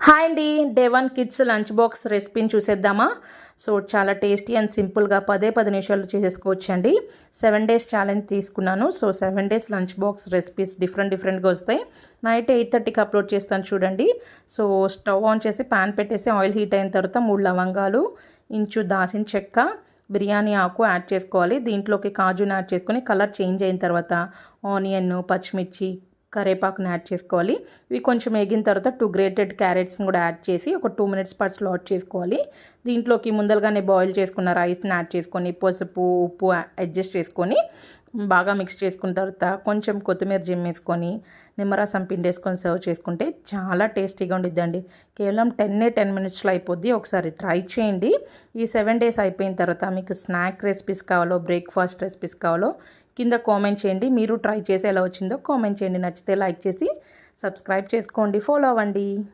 Hi అండి. Day 1 kids lunch box రెసిపీని చూసేద్దామా? సో చాలా టేస్టీ అండ్ సింపుల్గా 10 నిమిషాలు చేసేసుకోవచ్చండి. 7 డేస్ ఛాలెంజ్ తీసుకున్నాను. So 7 days lunch box recipes డిఫరెంట్గా వస్తాయి. నైట్ 8:30కి అప్లోడ్ చేస్తాను చూడండి. సో స్టవ్ ఆన్ చేసి ప్యాన్ పెట్టేసి ఆయిల్ హీట్ అయిన తర్వాత 3 లవంగాలు, ఇంచు దాల్చిన చెక్క, బిర్యానీ ఆకు యాడ్ చేసుకోవాలి. దీంట్లోకి కాజుని యాడ్ చేసుకొని కలర్ చేంజ్ అయిన తర్వాత ఆనియన్, పచ్చిమిర్చి, కరేపాకుని యాడ్ చేసుకోవాలి. ఇవి కొంచెం వేగిన తర్వాత 2 గ్రేటెడ్ క్యారెట్స్ని కూడా యాడ్ చేసి ఒక 2 మినిట్స్ పాటు స్లాట్ చేసుకోవాలి. దీంట్లోకి ముందలుగానే బాయిల్ చేసుకున్న రైస్ని యాడ్ చేసుకొని పసుపు, ఉప్పు అడ్జస్ట్ చేసుకొని బాగా మిక్స్ చేసుకున్న తర్వాత కొంచెం కొత్తిమీర జిమ్మేసుకొని నిమ్మరసం పిండేసుకొని సర్వ్ చేసుకుంటే చాలా టేస్టీగా ఉండిద్దండి. కేవలం 10 మినిట్స్లో అయిపోద్ది. ఒకసారి ట్రై చేయండి. ఈ 7 డేస్ అయిపోయిన తర్వాత మీకు స్నాక్ రెసిపీస్ కావాలో, బ్రేక్ఫాస్ట్ రెసిపీస్ కావాలో కింద కామెంట్ చేయండి. మీరు ట్రై చేసి ఎలా వచ్చిందో కామెంట్ చేయండి. నచ్చితే లైక్ చేసి సబ్స్క్రైబ్ చేసుకోండి, ఫాలో అవ్వండి.